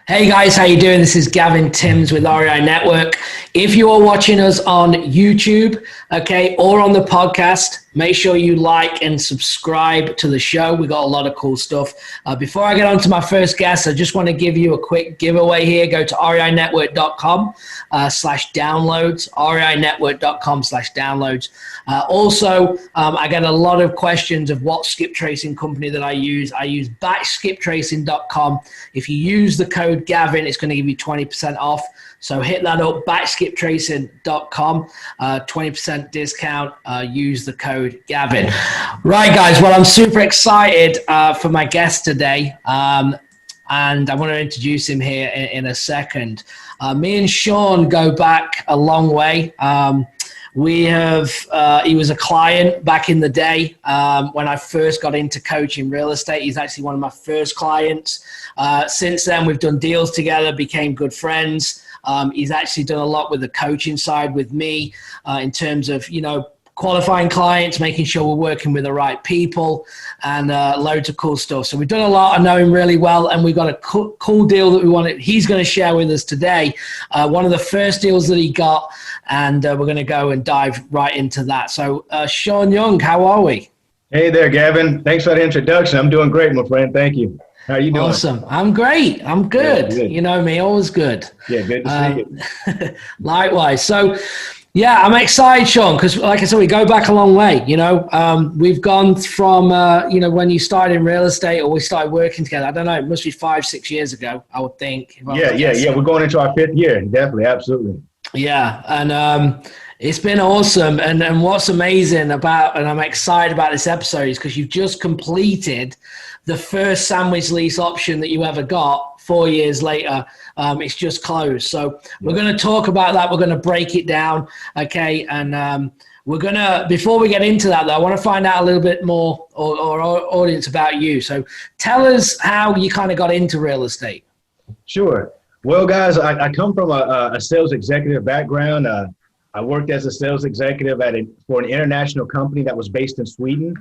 Hey guys, how you doing? This is Gavin Timms with REI Network. If you are watching us on YouTube, okay, or on the podcast, make sure you like and subscribe to the show. We got a lot of cool stuff. Before I get on to my first guest, I just want to give you a quick giveaway here. Go to reinetwork.com /downloads, reinetwork.com /downloads. I get a lot of questions of what skip tracing company that I use. I use batchskiptracing.com. If you use the code Gavin, it's going to give you 20% off. So hit that up, batchskiptracing.com, 20% discount, use the code Gavin. Right, guys, well, I'm super excited for my guest today, and I want to introduce him here in a second. Me and Shaun go back a long way. He was a client back in the day when I first got into coaching real estate. He's actually one of my first clients. Since then, we've done deals together, became good friends. He's actually done a lot with the coaching side with me in terms of, qualifying clients, making sure we're working with the right people, and loads of cool stuff. So we've done a lot. I know him really well, and we've got a cool deal that he's going to share with us today. One of the first deals that he got, and we're going to go and dive right into that. So Shaun Young, how are we? Hey there, Gavin. Thanks for the introduction. I'm doing great, my friend. Thank you. How are you doing? Awesome. I'm great. I'm good. Yeah, good. You know me, always good. Yeah, good to see you. Likewise. So, yeah, I'm excited, Shaun, because like I said, we go back a long way. We've gone from, when you started in real estate or we started working together, I don't know, it must be 5-6 years ago, I would think. Yeah. We're going into our 5th year. Definitely. Absolutely. Yeah. And it's been awesome. And what's amazing about, and I'm excited about this episode, is because you've just completed the first sandwich lease option that you ever got 4 years later. It's just closed. So we're going to talk about that. We're going to break it down. Okay. And we're going to, before we get into that though, I want to find out a little bit more or our audience about you. So tell us how you kind of got into real estate. Sure. Well, guys, I come from a sales executive background. I worked as a sales executive for an international company that was based in Sweden.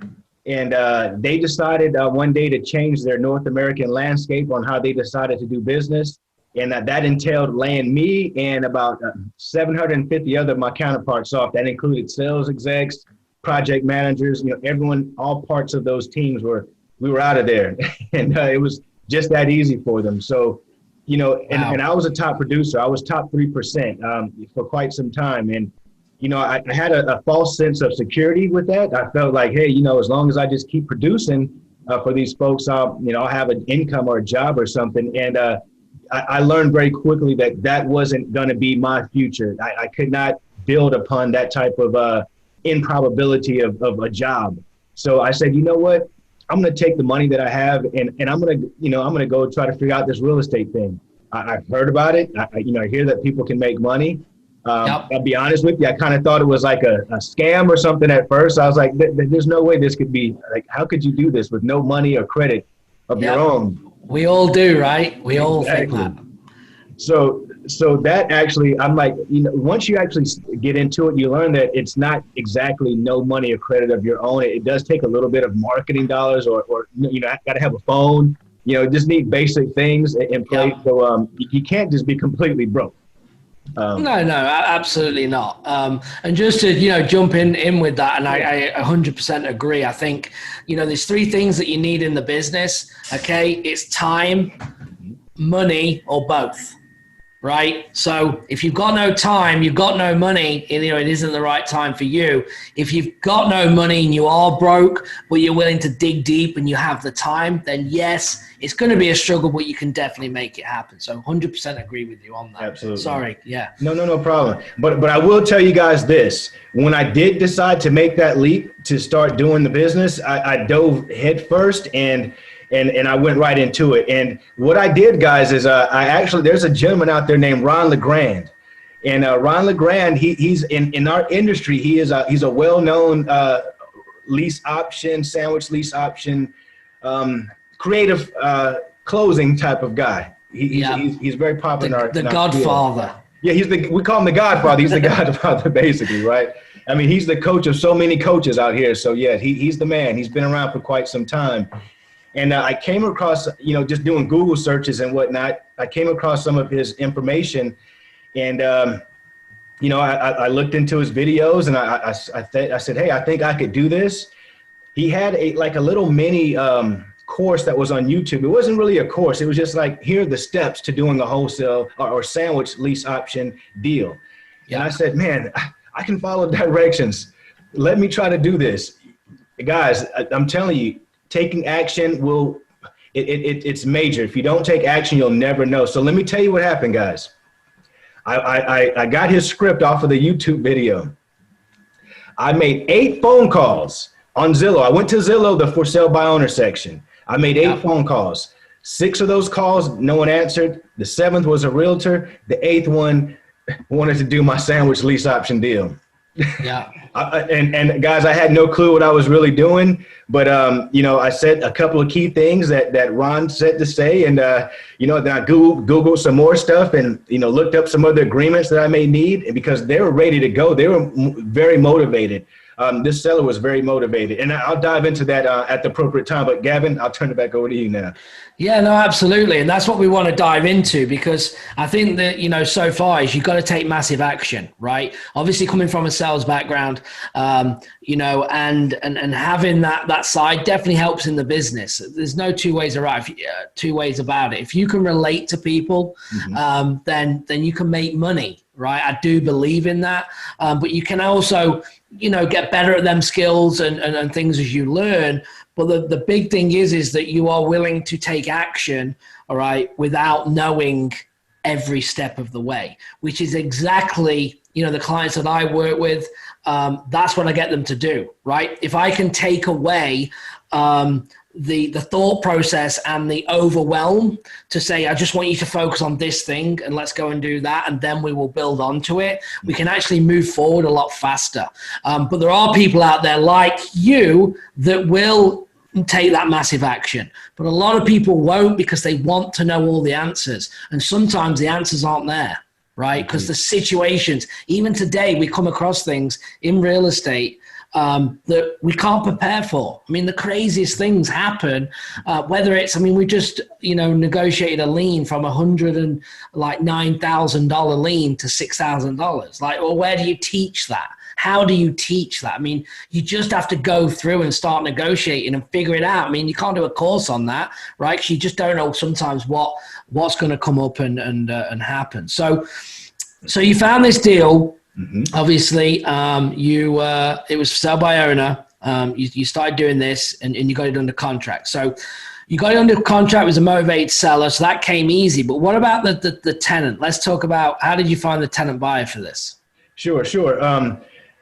And they decided one day to change their North American landscape on how they decided to do business. And that entailed laying me and about 750 other of my counterparts off. That included sales execs, project managers, everyone, all parts of those teams we were out of there. And it was just that easy for them. So, wow. and I was a top producer. I was top 3% for quite some time. And I had a false sense of security with that. I felt like, hey, as long as I just keep producing for these folks, I'll have an income or a job or something. And I learned very quickly that wasn't going to be my future. I could not build upon that type of improbability of a job. So I said, you know what? I'm going to take the money that I have and I'm going to go try to figure out this real estate thing. I've heard about it. I hear that people can make money. Yep. I'll be honest with you. I kind of thought it was like a scam or something at first. I was like, there's no way this could be, like, how could you do this with no money or credit of your own? We all do, right? We all think that. So that actually, I'm like, once you actually get into it, you learn that it's not exactly no money or credit of your own. It does take a little bit of marketing dollars or got to have a phone, just need basic things in place. Yep. So you can't just be completely broke. No, absolutely not. And just to, jump in with that, and I 100% agree. I think, there's 3 things that you need in the business. Okay. It's time, money, or both. Right. So if you've got no time, you've got no money, it isn't the right time for you. If you've got no money and you are broke, but you're willing to dig deep and you have the time, then yes, it's going to be a struggle, but you can definitely make it happen. So 100% agree with you on that. Absolutely. Sorry. Yeah. No problem. But I will tell you guys this, when I did decide to make that leap to start doing the business, I dove head first and I went right into it. And what I did, guys, is there's a gentleman out there named Ron LeGrand. And Ron LeGrand, he's in our industry, he's a well-known sandwich lease option, creative closing type of guy. He's very popular. The Godfather. Yeah, we call him the Godfather. He's the Godfather, basically, right? I mean, he's the coach of so many coaches out here. So yeah, he's the man. He's been around for quite some time. And I came across, just doing Google searches and whatnot, I came across some of his information, and I looked into his videos, and I said, hey, I think I could do this. He had a little mini course that was on YouTube. It wasn't really a course. It was just like, here are the steps to doing a wholesale or sandwich lease option deal. Yeah. And I said, man, I can follow directions. Let me try to do this. Guys, I'm telling you, taking action it's major. If you don't take action, you'll never know. So let me tell you what happened, guys. I got his script off of the YouTube video. I made 8 phone calls on Zillow. I went to Zillow, the for sale by owner section. I made 8 phone calls. 6 of those calls, no one answered. The 7th was a realtor. The 8th one wanted to do my sandwich lease option deal. Yeah. And guys, I had no clue what I was really doing, but I said a couple of key things that Ron said to say, and then I Googled some more stuff, and looked up some other agreements that I may need, because they were ready to go. They were very motivated. This seller was very motivated, and I'll dive into that at the appropriate time. But Gavin, I'll turn it back over to you now. Yeah, no, absolutely. And that's what we want to dive into, because I think that, so far is you've got to take massive action, right? Obviously coming from a sales background, and having that side definitely helps in the business. There's no two ways about it. If you can relate to people, then you can make money, right? I do believe in that. But you can also, get better at them skills and things as you learn. But the big thing is that you are willing to take action, all right, without knowing every step of the way, which is exactly, the clients that I work with, that's what I get them to do, right? If I can take away the thought process and the overwhelm to say, I just want you to focus on this thing and let's go and do that, and then we will build onto it, we can actually move forward a lot faster. But there are people out there like you that will take that massive action, but a lot of people won't, because they want to know all the answers, and sometimes the answers aren't there, right? Because the situations, even today, we come across things in real estate that we can't prepare for. I mean, the craziest things happen, whether it's, we just, negotiated a lien from $9,000 lien to $6,000. Well, where do you teach that? How do you teach that? You just have to go through and start negotiating and figure it out. You can't do a course on that, right? Because you just don't know sometimes what's going to come up and happen. So you found this deal. Obviously, it was for sale by owner. You started doing this, and you got it under contract. So you got it under contract as a motivated seller, so that came easy. But what about the tenant? Let's talk about, how did you find the tenant buyer for this? Sure.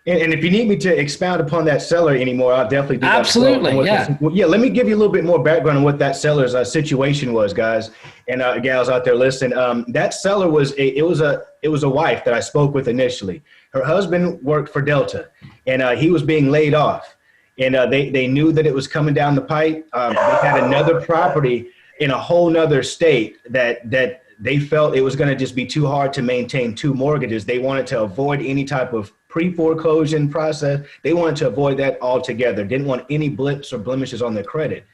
And if you need me to expound upon that seller anymore, I'll definitely do that. Absolutely, yeah. Yeah, let me give you a little bit more background on what that seller's situation was, guys, and gals out there listening. That seller was a wife that I spoke with initially. Her husband worked for Delta, and he was being laid off, and they knew that it was coming down the pipe. They had another property in a whole nother state that they felt it was going to just be too hard to maintain 2 mortgages. They wanted to avoid any type of pre-foreclosure process. They wanted to avoid that altogether. Didn't want any blips or blemishes on their credit.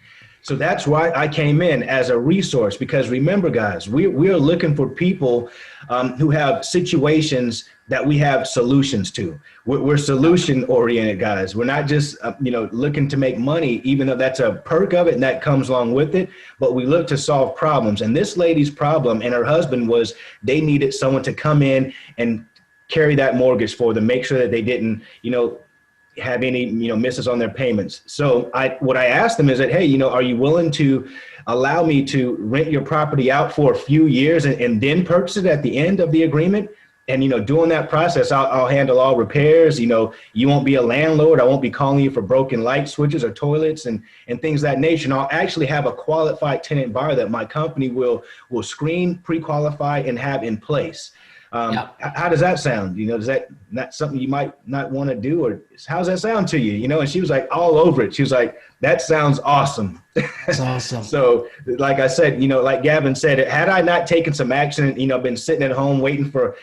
So that's why I came in as a resource, because remember, guys, we are looking for people who have situations that we have solutions to. We're solution oriented, guys. We're not just looking to make money, even though that's a perk of it and that comes along with it, but we look to solve problems. And this lady's problem and her husband was, they needed someone to come in and carry that mortgage for them, make sure that they didn't, have any, misses on their payments. So what I asked them is that, hey, are you willing to allow me to rent your property out for a few years and then purchase it at the end of the agreement? And, during that process, I'll handle all repairs. You won't be a landlord. I won't be calling you for broken light switches or toilets and things of that nature. And I'll actually have a qualified tenant buyer that my company will screen, pre-qualify, and have in place. How does that sound? Is that not something you might not want to do, or how's that sound to you? And she was like all over it. She was like, that sounds awesome. That's awesome. So like I said, like Gavin said, had I not taken some action, been sitting at home waiting for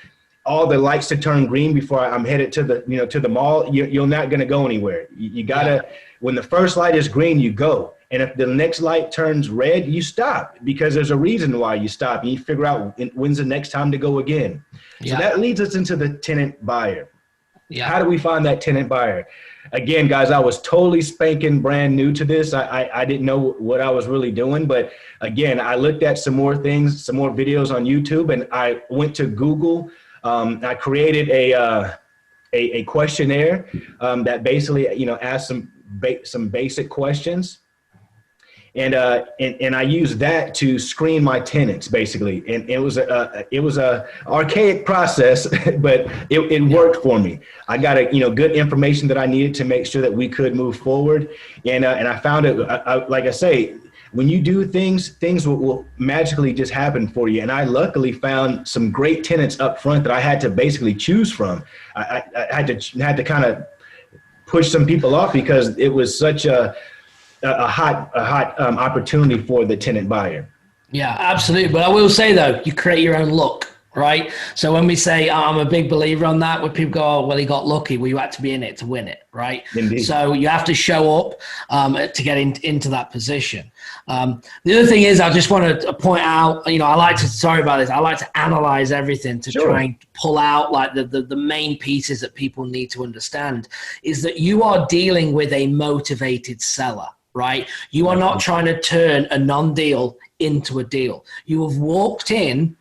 all the lights to turn green before I'm headed to the, to the mall, you're not going to go anywhere. You gotta, when the first light is green, you go. And if the next light turns red, you stop, because there's a reason why you stop. You figure out when's the next time to go again. Yeah. So that leads us into the tenant buyer. Yeah. How do we find that tenant buyer? Again, guys, I was totally spanking brand new to this. I didn't know what I was really doing. But again, I looked at some more things, some more videos on YouTube, and I went to Google. I created a questionnaire that basically, asked some basic questions. And I used that to screen my tenants, basically. And it was a archaic process, but it worked for me. I got good information that I needed to make sure that we could move forward. And I found it, like I say, when you do things will magically just happen for you. And I luckily found some great tenants up front that I had to basically choose from. I had to kind of push some people off, because it was such a hot opportunity for the tenant buyer. Yeah, absolutely. But I will say, though, you create your own luck, right? So when we say, I'm a big believer on that, when people go, oh, well, he got lucky, well, you had to be in it to win it, right? Indeed. So you have to show up to get into that position. The other thing is, I just want to point out, I like to analyze everything to try and pull out like the main pieces that people need to understand, is that you are dealing with a motivated seller. Right? You are not trying to turn a non-deal into a deal. You have walked in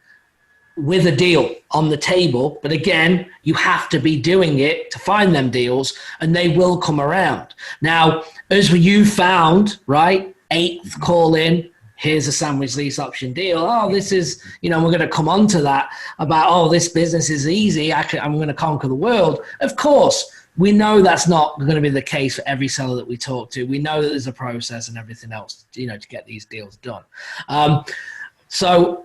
with a deal on the table, but again, you have to be doing it to find them deals, and they will come around. Now, as you found, right, 8th call in, here's a sandwich lease option deal. Oh, this is, we're going to come on to that about, oh, this business is easy. I'm going to conquer the world. Of course. We know that's not going to be the case for every seller that we talk to. We know that there's a process and everything else, to get these deals done. So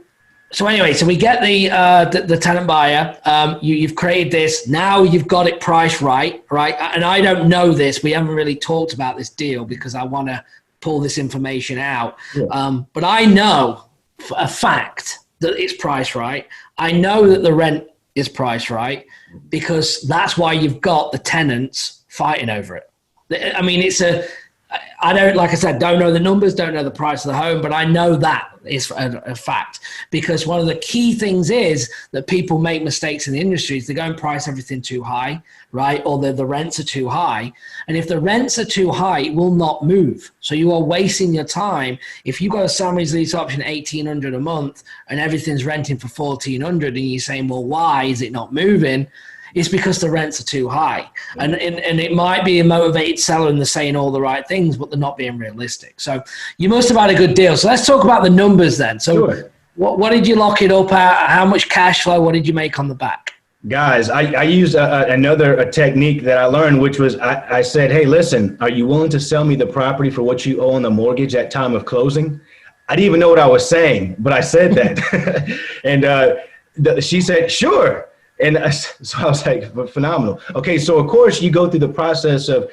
anyway, so we get the tenant buyer. You've created this. Now you've got it priced right? And I don't know this. We haven't really talked about this deal because I want to pull this information out. Yeah. But I know for a fact that it's priced right. I know that the rent is priced right, because that's why you've got the tenants fighting over it. I mean, I don't, like I said, don't know the numbers, don't know the price of the home, but I know that is a fact, because one of the key things is that people make mistakes in the industry is they go and price everything too high, right? Or the rents are too high. And if the rents are too high, it will not move. So you are wasting your time. If you got a sandwich lease option $1,800 a month and everything's renting for $1,400 and you're saying, well, why is it not moving? It's because the rents are too high. And it might be a motivated seller and they're saying all the right things, but they're not being realistic. So you must have had a good deal. So let's talk about the numbers then. So what did you lock it up at? How much cash flow? What did you make on the back? Guys, I used another technique that I learned, which was I said, hey, listen, are you willing to sell me the property for what you owe on the mortgage at time of closing? I didn't even know what I was saying, but I said that. And she said, sure. And so I was like, phenomenal. Okay, so of course you go through the process of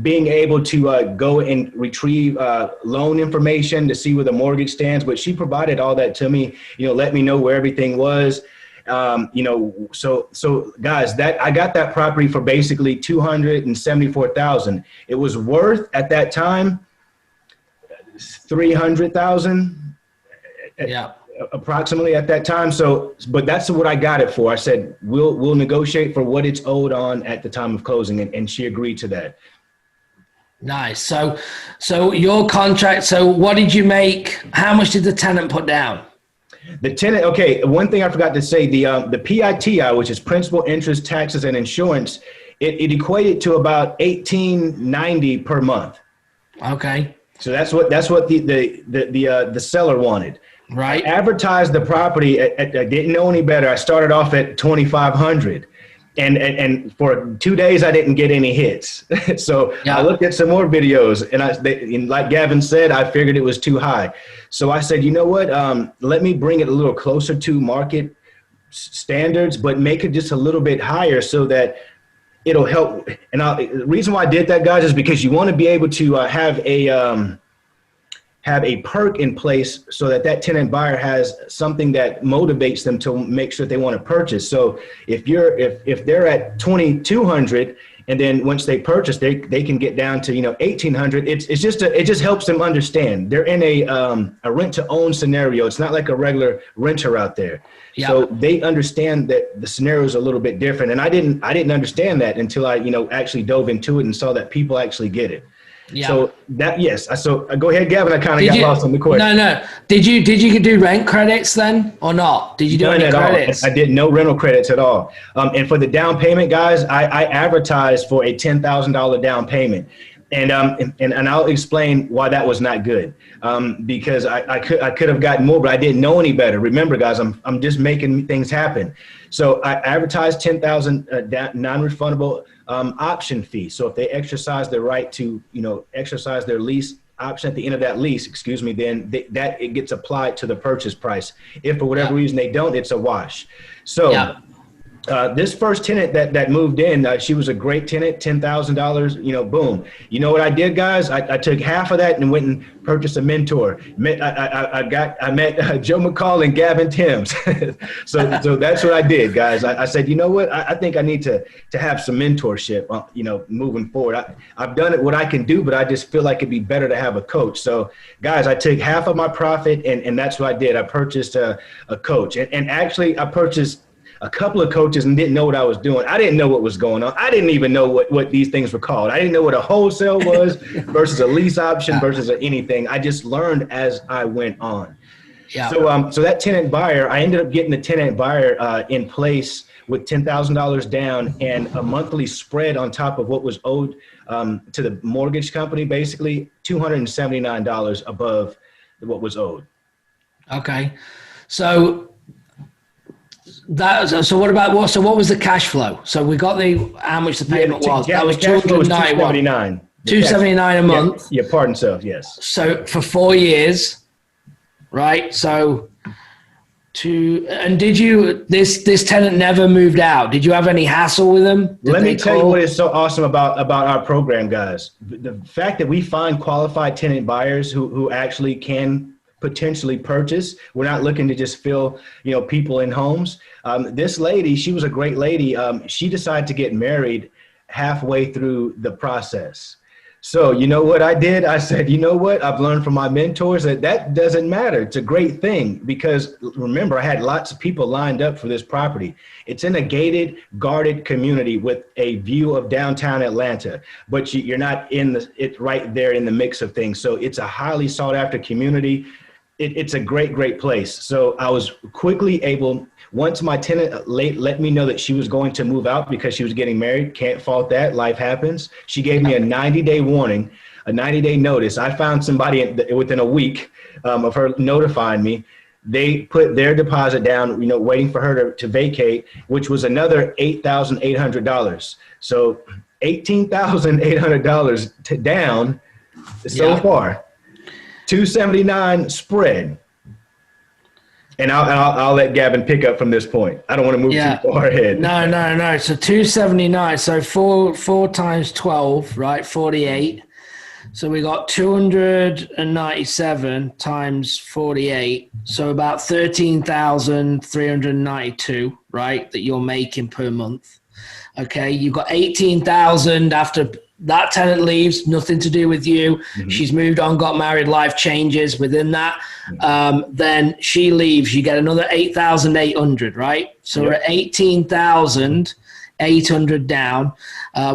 being able to go and retrieve loan information to see where the mortgage stands. But she provided all that to me, let me know where everything was. So guys, I got that property for basically $274,000. It was worth at that time $300,000. Yeah. Approximately at that time. So, but that's what I got it for. I said, we'll negotiate for what it's owed on at the time of closing. And she agreed to that. Nice. So your contract, so what did you make? How much did the tenant put down? The tenant, okay, one thing I forgot to say, the PITI, which is principal, interest, taxes, and insurance, it equated to about $1,890 per month. Okay. So that's what the seller wanted. Right. I advertised the property. I didn't know any better. I started off at $2,500, and for 2 days I didn't get any hits. So yeah. I looked at some more videos, and like Gavin said, I figured it was too high. So I said, you know what? Let me bring it a little closer to market standards, but make it just a little bit higher so that it'll help. And the reason why I did that, guys, is because you want to be able to have have a perk in place so that that tenant buyer has something that motivates them to make sure they want to purchase. So if they're at 2,200 and then once they purchase, they can get down to 1,800. It just helps them understand they're in a rent to own scenario. It's not like a regular renter out there. Yep. So they understand that the scenario is a little bit different. And I didn't understand that until I actually dove into it and saw that people actually get it. Yeah. So So go ahead, Gavin. I kind of got lost on the question. No. Did you do rent credits then or not? Did you do any credits? I did no rental credits at all. And for the down payment, guys, I advertised for a $10,000 down payment. And I'll explain why that was not good. Because I could have gotten more, but I didn't know any better. Remember, guys, I'm just making things happen. So I advertised $10,000 non-refundable option fee. So if they exercise their right to exercise their lease option at the end of that lease, then it gets applied to the purchase price. If for whatever reason they don't, it's a wash. So. This first tenant that moved in, she was a great tenant, $10,000, boom. You know what I did, guys? I took half of that and went and purchased a mentor. I met Joe McCall and Gavin Timms. so that's what I did, guys. I said, you know what? I think I need to have some mentorship, moving forward. I've done it what I can do, but I just feel like it'd be better to have a coach. So guys, I took half of my profit and that's what I did. I purchased a coach and actually I purchased a couple of coaches and didn't know what I was doing. I didn't know what was going on. I didn't even know what these things were called. I didn't know what a wholesale was versus a lease option versus anything. I just learned as I went on. Yeah. So that tenant buyer, I ended up getting the tenant buyer in place with $10,000 down and a monthly spread on top of what was owed to the mortgage company, basically $279 above what was owed. Okay. So what was the cash flow? So we got how much the payment was. That was $279. $279 a month. Yeah, pardon self, yes. So for 4 years, right? So this tenant never moved out. Did you have any hassle with them? Let me tell you what is so awesome about our program, guys. The fact that we find qualified tenant buyers who actually can potentially purchase. We're not looking to just fill, people in homes. This lady, she was a great lady. She decided to get married halfway through the process. So you know what I did? I said, you know what? I've learned from my mentors that doesn't matter. It's a great thing because remember, I had lots of people lined up for this property. It's in a gated, guarded community with a view of downtown Atlanta, but you're not it's right there in the mix of things. So it's a highly sought after community. It's a great, great place. So I was quickly able, once my tenant let me know that she was going to move out because she was getting married, can't fault that, life happens. She gave me a 90-day warning, a 90-day notice. I found somebody within a week of her notifying me. They put their deposit down, waiting for her to vacate, which was another $8,800. So $18,800 down so far. 279 spread. And I'll let Gavin pick up from this point. I don't want to move too far ahead. No. So 279. So four times 12, right? 48. So we got 297 times 48. So about 13,392, right? That you're making per month. Okay. You've got 18,000 after that tenant leaves, nothing to do with you. Mm-hmm. She's moved on, got married, life changes within that. Then she leaves, you get another 8,800, right? So we're at 18,800 down.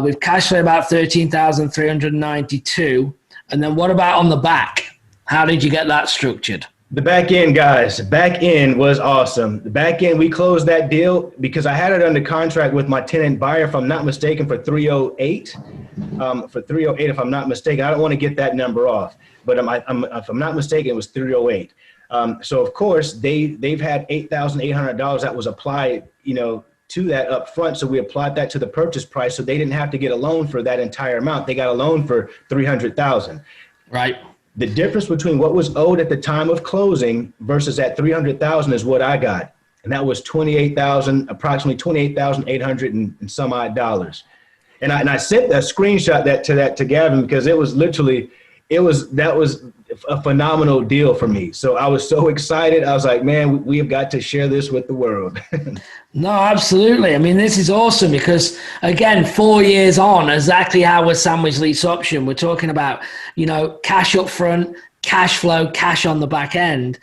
We've cash flow about 13,392. And then what about on the back? How did you get that structured? The back end, guys, back end was awesome. The back end, we closed that deal because I had it under contract with my tenant buyer, if I'm not mistaken, for 308. For 308, if I'm not mistaken. I don't want to get that number off, but if I'm not mistaken, it was 308. So of course they've had $8,800 that was applied, to that up front. So we applied that to the purchase price. So they didn't have to get a loan for that entire amount. They got a loan for $300,000. Right. The difference between what was owed at the time of closing versus that $300,000 is what I got. And that was approximately $28,800 and some odd dollars. And I sent a screenshot to Gavin because it was literally, that was a phenomenal deal for me. So I was so excited. I was like, man, we have got to share this with the world. No, absolutely. I mean, this is awesome because, again, 4 years on, exactly how was Sandwich Lease Option? We're talking about, cash up front, cash flow, cash on the back end.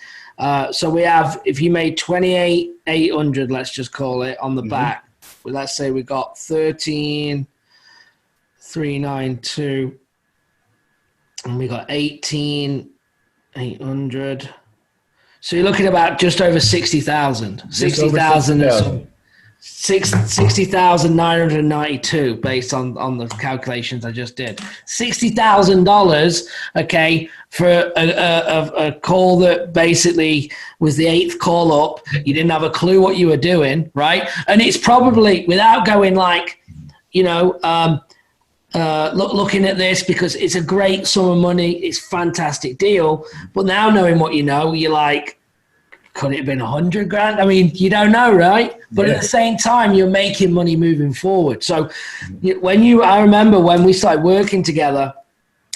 So we have, if you made 28,800, let's just call it, on the back. Well, let's say we got 13,392, and we got 18,800. So you're looking about just over 60,000. 60,992 based on the calculations I just did. $60,000, okay, for a call that basically was the 8th call up. You didn't have a clue what you were doing, right? And it's probably, without going like, looking at this, because it's a great sum of money, it's a fantastic deal. But now knowing what you're like, could it have been 100 grand? I mean, you don't know, right? But at the same time, you're making money moving forward. So I remember when we started working together,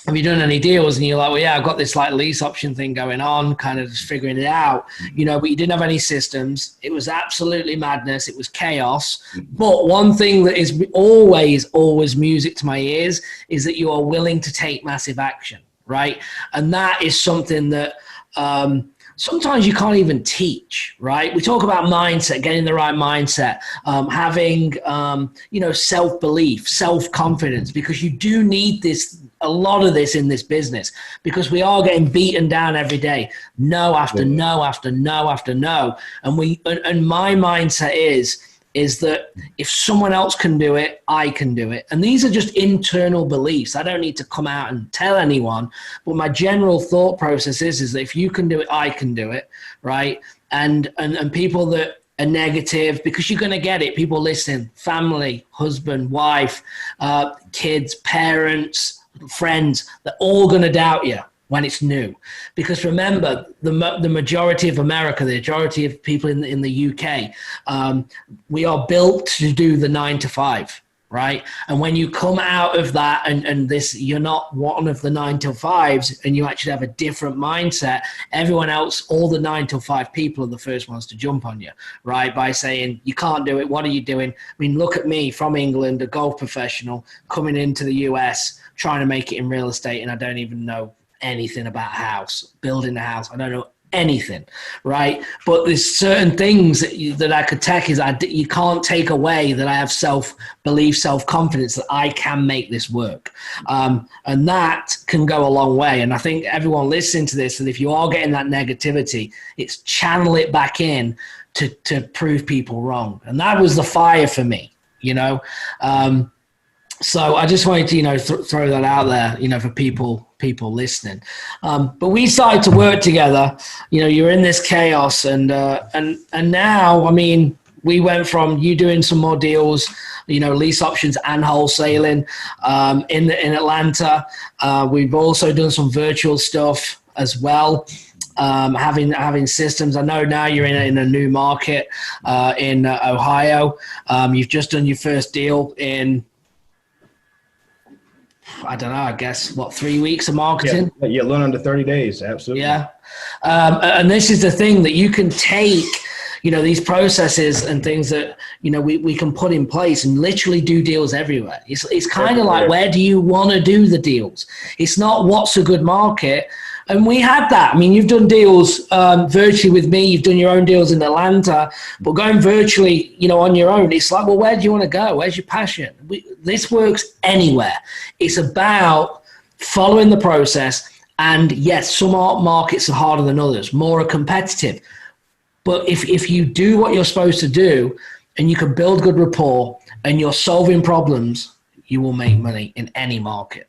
have you done any deals? And you're like, well, yeah, I've got this like lease option thing going on, kind of just figuring it out, but you didn't have any systems. It was absolutely madness. It was chaos. But one thing that is always music to my ears is that you are willing to take massive action, right? And that is something that, sometimes you can't even teach, right? We talk about mindset, getting the right mindset, having, self-belief, self-confidence, because you do need a lot of this in this business, because we are getting beaten down every day. No after no after no after no. And my mindset is that if someone else can do it, I can do it. And these are just internal beliefs. I don't need to come out and tell anyone, but my general thought process is that if you can do it, I can do it, right? And people that are negative, because you're going to get it, people listen, family, husband, wife, kids, parents, friends, they're all going to doubt you when it's new. Because remember, the majority of America, the majority of people in the UK, we are built to do the 9 to 5, right? And when you come out of that and this, you're not one of the 9 to 5s, and you actually have a different mindset, everyone else, all the 9 to 5 people are the first ones to jump on you, right? By saying, you can't do it. What are you doing? I mean, look at me from England, a golf professional coming into the US, trying to make it in real estate. And I don't even know anything about building a house. I don't know anything, right? But there's certain things that I could take you can't take away that I have self-belief, self-confidence that I can make this work. And that can go a long way. And I think everyone listening to this, and if you are getting that negativity, it's channel it back in to prove people wrong. And that was the fire for me, so I just wanted to, throw that out there, for people listening. But we started to work together. You're in this chaos, and now, I mean, we went from you doing some more deals, lease options and wholesaling in Atlanta. We've also done some virtual stuff as well. Having systems. I know now you're in a new market in Ohio. You've just done your first deal in, I don't know, I guess, 3 weeks of marketing? Yeah, a little under 30 days. Absolutely. Yeah. And this is the thing that you can take, these processes and things that, we can put in place and literally do deals everywhere. It's kind of like, where do you want to do the deals? It's not what's a good market. And we had that. I mean, you've done deals virtually with me. You've done your own deals in Atlanta. But going virtually, on your own, it's like, well, where do you want to go? Where's your passion? This works anywhere. It's about following the process. And yes, some markets are harder than others. More are competitive. But if you do what you're supposed to do, and you can build good rapport, and you're solving problems, you will make money in any market.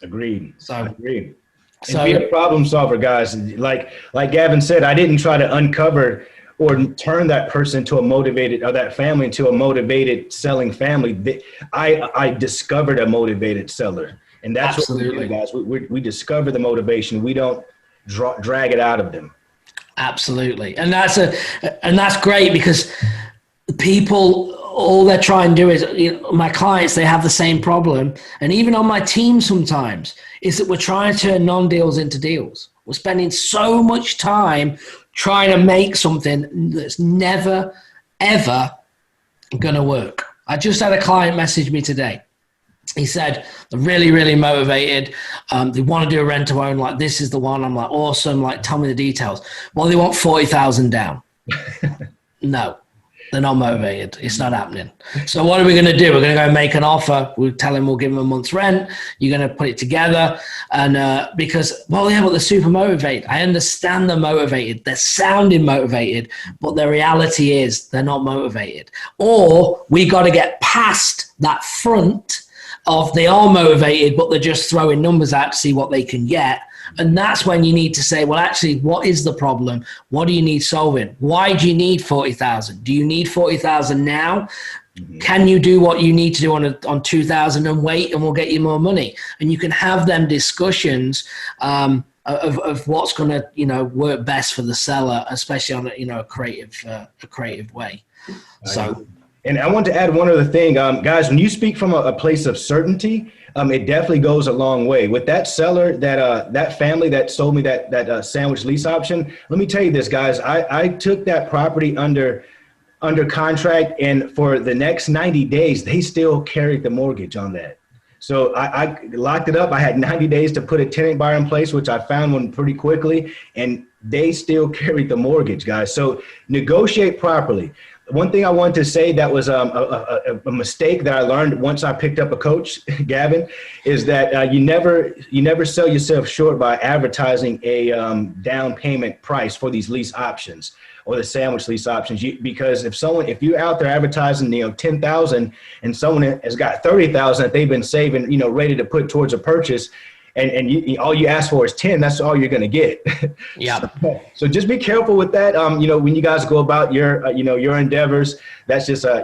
Agreed. Agreed. So be a problem solver, guys. Like Gavin said, I didn't try to uncover or turn that person to that family into a motivated selling family. I discovered a motivated seller, and that's Absolutely. What we do, guys. We discover the motivation. We don't drag it out of them. Absolutely, and that's great, because people, all they're trying to do is, my clients, they have the same problem. And even on my team sometimes, is that we're trying to turn non-deals into deals. We're spending so much time trying to make something that's never, ever going to work. I just had a client message me today. He said they're really, really motivated. They want to do a rent to own. Like, this is the one. I'm like, awesome. Like, tell me the details. Well, they want 40,000 down. No, they're not motivated. It's not happening. So what are we going to do? We're going to go make an offer. We'll tell them we'll give them a month's rent. You're going to put it together. And because, well, yeah, but they're super motivated. I understand they're motivated. They're sounding motivated, but the reality is they're not motivated. Or we got to get past that front of they are motivated, but they're just throwing numbers out to see what they can get. And that's when you need to say, well, actually, what is the problem? What do you need solving? Why do you need 40,000? Do you need 40,000 now? Mm-hmm. Can you do what you need to do on 2,000 and wait, and we'll get you more money? And you can have them discussions of what's going to, work best for the seller, especially on a creative way. So. And I want to add one other thing, guys. When you speak from a place of certainty, it definitely goes a long way. With that seller, that family that sold me that sandwich lease option, let me tell you this, guys. I took that property under contract, and for the next 90 days, they still carried the mortgage on that. So I locked it up. I had 90 days to put a tenant buyer in place, which I found one pretty quickly, and they still carried the mortgage, guys. So negotiate properly. One thing I wanted to say that was a mistake that I learned once I picked up a coach, Gavin, is that you never sell yourself short by advertising a down payment price for these lease options or the sandwich lease options. Because if you're out there advertising 10,000 and someone has got 30,000 that they've been saving, ready to put towards a purchase, and all you ask for is 10, that's all you're going to get. Yeah. So just be careful with that. When you guys go about your endeavors, that's just a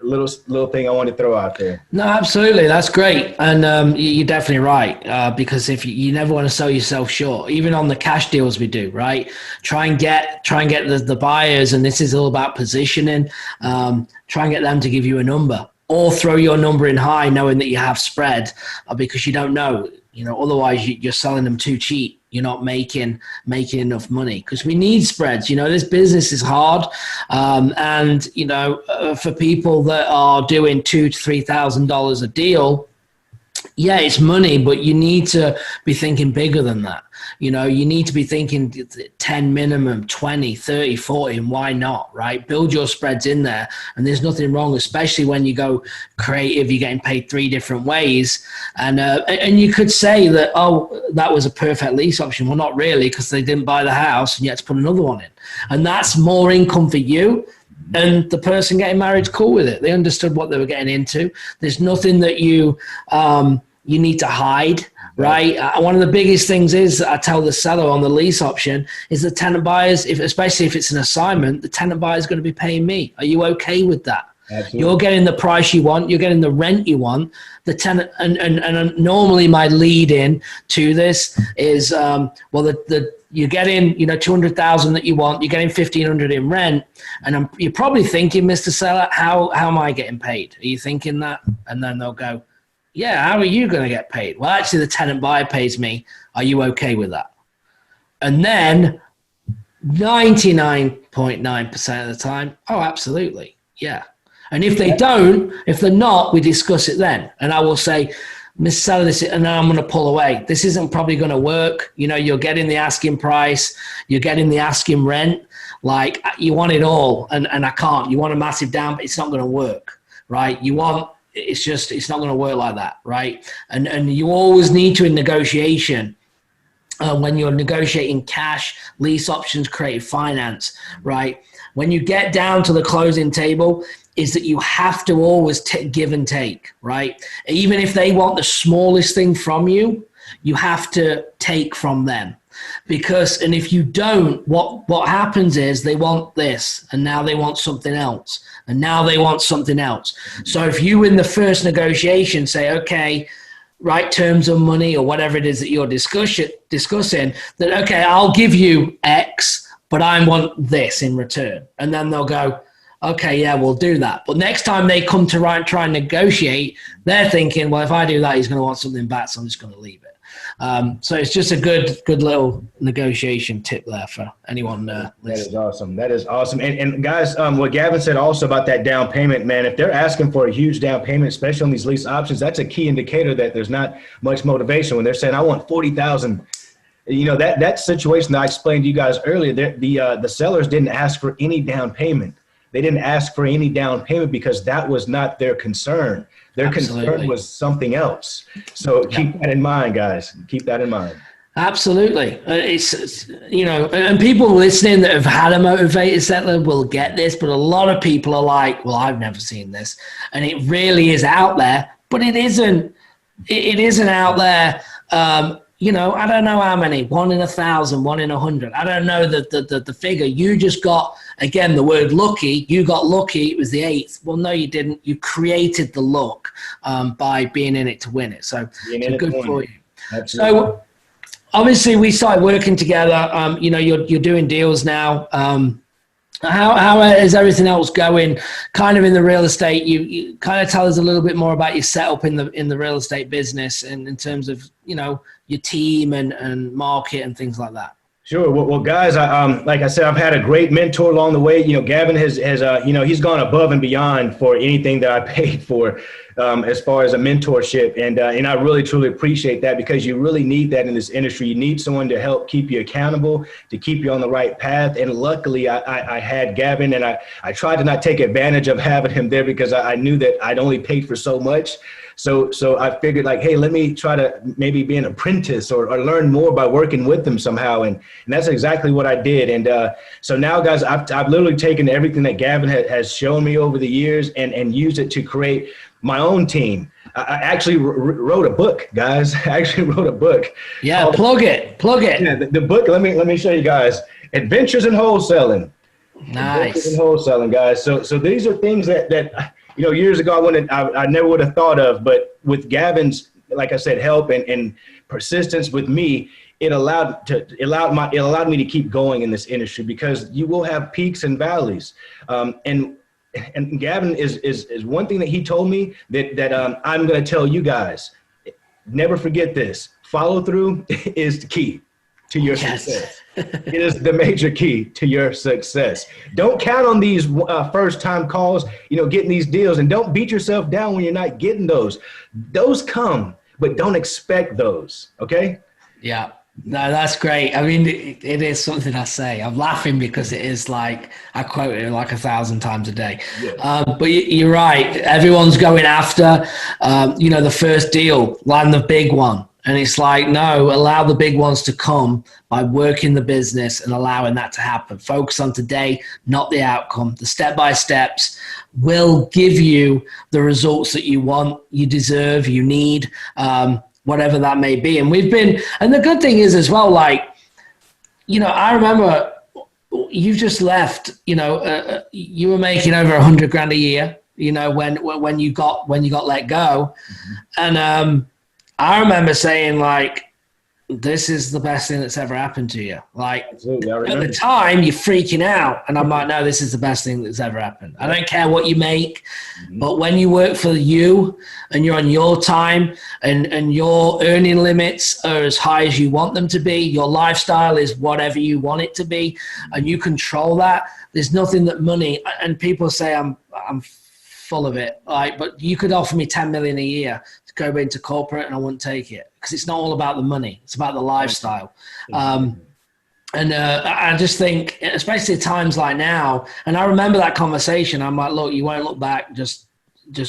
little thing I wanted to throw out there. No, absolutely. That's great. And you're definitely right. Because if you never want to sell yourself short, even on the cash deals we do, right? Try and get the buyers, and this is all about positioning. Try and get them to give you a number, or throw your number in high, knowing that you have spread, because you don't know. Otherwise you're selling them too cheap. You're not making enough money, because we need spreads. This business is hard. For people that are doing $2,000 to $3,000 a deal, yeah, it's money, but you need to be thinking bigger than that. You need to be thinking 10 minimum, 20, 30, 40, and why not, right? Build your spreads in there, and there's nothing wrong, especially when you go creative, you're getting paid 3 different ways. And you could say that, oh, that was a perfect lease option. Well, not really, because they didn't buy the house and you had to put another one in. And that's more income for you. And the person getting married is cool with it. They understood what they were getting into. There's nothing that you need to hide, right? One of the biggest things is, I tell the seller on the lease option, is the tenant buyers, especially if it's an assignment, the tenant buyer is going to be paying me. Are you okay with that? Absolutely. You're getting the price you want. You're getting the rent you want. The tenant, and normally my lead in to this is, you're getting, 200,000 that you want. You're getting 1,500 in rent, and you're probably thinking, Mr. Seller, how am I getting paid? Are you thinking that? And then they'll go, yeah, how are you going to get paid? Well, actually, the tenant buyer pays me. Are you okay with that? And then 99.9% of the time, oh, absolutely, yeah. And if they don't, if they're not, we discuss it then. And I will say, Miss Seller, this, and then I'm going to pull away. This isn't probably going to work. You're getting the asking price. You're getting the asking rent. Like, you want it all, and I can't. You want a massive down, but it's not going to work, right? It's not going to work like that, right? And you always need to, in negotiation, when you're negotiating cash, lease options, creative finance, right? When you get down to the closing table, is that you have to always give and take, right? Even if they want the smallest thing from you, you have to take from them. And if you don't, what happens is they want this, and now they want something else, and now they want something else. So if you, in the first negotiation, say, okay, right terms of money or whatever it is that you're discussing, that, okay, I'll give you X, but I want this in return. And then they'll go, okay, yeah, we'll do that. But next time they come to try and negotiate, they're thinking, well, if I do that, he's going to want something back, so I'm just going to leave it. So it's just a good little negotiation tip there for anyone That listening. is awesome. That is awesome. And guys, what Gavin said also about that down payment, man, if they're asking for a huge down payment, especially on these lease options, that's a key indicator that there's not much motivation. When they're saying, I want 40,000, that situation that I explained to you guys earlier, the sellers didn't ask for any down payment. They didn't ask for any down payment because that was not their concern. Their concern was something else. So keep that in mind, guys. Keep that in mind. Absolutely. It's and people listening that have had a motivated settler will get this, but a lot of people are like, well, I've never seen this. And it really is out there, but it isn't. It isn't out there. I don't know how many, 1 in 1,000, 1 in 100. I don't know the figure. You just got, again, the word lucky. You got lucky. It was the 8th. Well, no, you didn't. You created the luck by being in it to win it. So good for you. Absolutely. So obviously we started working together. You're doing deals now. How is everything else going kind of in the real estate? You kind of tell us a little bit more about your setup in the real estate business and in terms of, your team and market and things like that. Sure. Well, guys, like I said, I've had a great mentor along the way. Gavin has he's gone above and beyond for anything that I paid for as far as a mentorship. And I really, truly appreciate that because you really need that in this industry. You need someone to help keep you accountable, to keep you on the right path. And luckily, I had Gavin, and I tried to not take advantage of having him there because I knew that I'd only paid for so much. So I figured like, hey, let me try to maybe be an apprentice or learn more by working with them somehow. And that's exactly what I did. And so now, guys, I've literally taken everything that Gavin has shown me over the years and used it to create my own team. I actually wrote a book, guys. I actually wrote a book. Yeah, plug it. Yeah, the book, let me show you guys. Adventures in Wholesaling. Nice. Adventures in Wholesaling, guys. So these are things that years ago I never would have thought of, but with Gavin's, like I said, help and persistence with me, it allowed me to keep going in this industry because you will have peaks and valleys. And Gavin is one thing that he told me that I'm going to tell you guys. Never forget this. Follow through is the key to your success. It is the major key to your success. Don't count on these first time calls, getting these deals, and don't beat yourself down when you're not getting those. Those come, but don't expect those. Okay. Yeah. No, that's great. I mean, it is something I say. I'm laughing because it is like, I quote it like 1,000 times a day. Yeah. But you're right. Everyone's going after, the first deal, land the big one. And it's like, no, allow the big ones to come by working the business and allowing that to happen. Focus on today, not the outcome. The step-by-steps will give you the results that you want, you deserve, you need, whatever that may be. And and the good thing is as well, like, I remember you just left, you were making over 100 grand a year, when you got let go. Mm-hmm. And, I remember saying, like, this is the best thing that's ever happened to you. Like, at the time, you're freaking out. And I'm like, no, this is the best thing that's ever happened. I don't care what you make. Mm-hmm. But when you work for you and you're on your time and your earning limits are as high as you want them to be, your lifestyle is whatever you want it to be, and you control that, there's nothing that money, and people say I'm full of it, like, but you could offer me 10 million a year to go into corporate and I wouldn't take it because it's not all about the money, it's about the lifestyle. And I just think, especially at times like now, and I remember that conversation, I'm like, look, you won't look back, just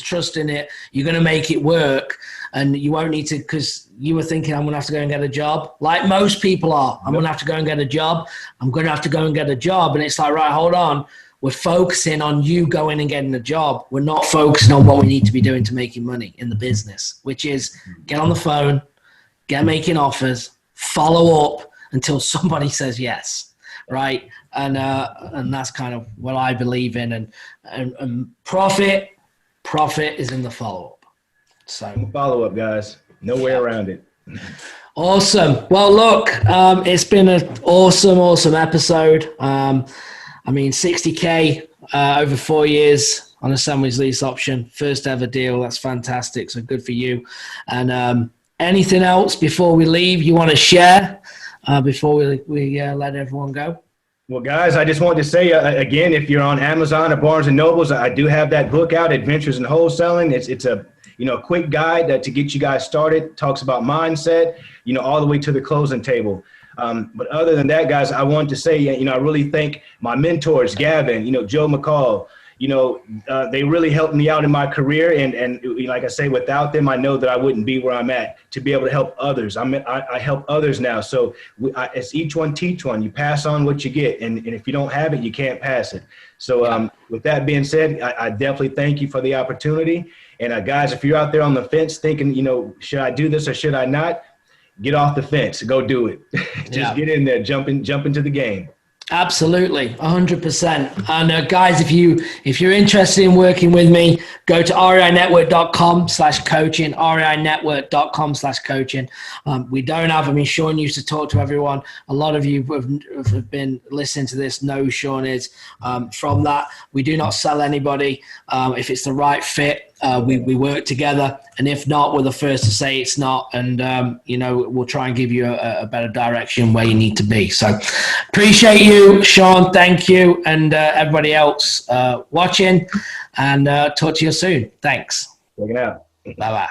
trust in it, you're going to make it work, and you won't need to, because you were thinking, I'm going to have to go and get a job, like most people are. I'm going to have to go and get a job, I'm going to have to go and get a job, and it's like, right, hold on. We're focusing on you going and getting a job. We're not focusing on what we need to be doing to making money in the business, which is get on the phone, get making offers, follow up until somebody says yes, right? And that's kind of what I believe in. And profit is in the follow-up. So follow-up, guys. No way around it. Awesome. Well, look, it's been an awesome episode. 60K over 4 years on a sandwich lease option, first ever deal. That's fantastic. So good for you. And anything else before we leave you want to share before we let everyone go? Well, guys, I just want to say again, if you're on Amazon or Barnes and Nobles, I do have that book out, Adventures in Wholesaling. It's a quick guide to get you guys started. Talks about mindset, all the way to the closing table. But other than that, guys, I want to say, I really thank my mentors, Gavin, Joe McCall. They really helped me out in my career. And like I say, without them, I know that I wouldn't be where I'm at to be able to help others. I help others now. So it's each one teach one. You pass on what you get. And if you don't have it, you can't pass it. So with that being said, I definitely thank you for the opportunity. And guys, if you're out there on the fence thinking, should I do this or should I not? Get off the fence. Go do it. Just get in there. Jump into the game. Absolutely, 100%. And guys, if you're interested in working with me, go to reinetwork.com/coaching, reinetwork.com/coaching. We don't have, Shaun used to talk to everyone. A lot of you have been listening to this know who Shaun is. From that, we do not sell anybody. If it's the right fit, we work together, and if not, we're the first to say it's not, and we'll try and give you a better direction where you need to be. So appreciate you, Shaun. Thank you, and everybody else watching, and talk to you soon. Thanks. Check it out. Bye-bye.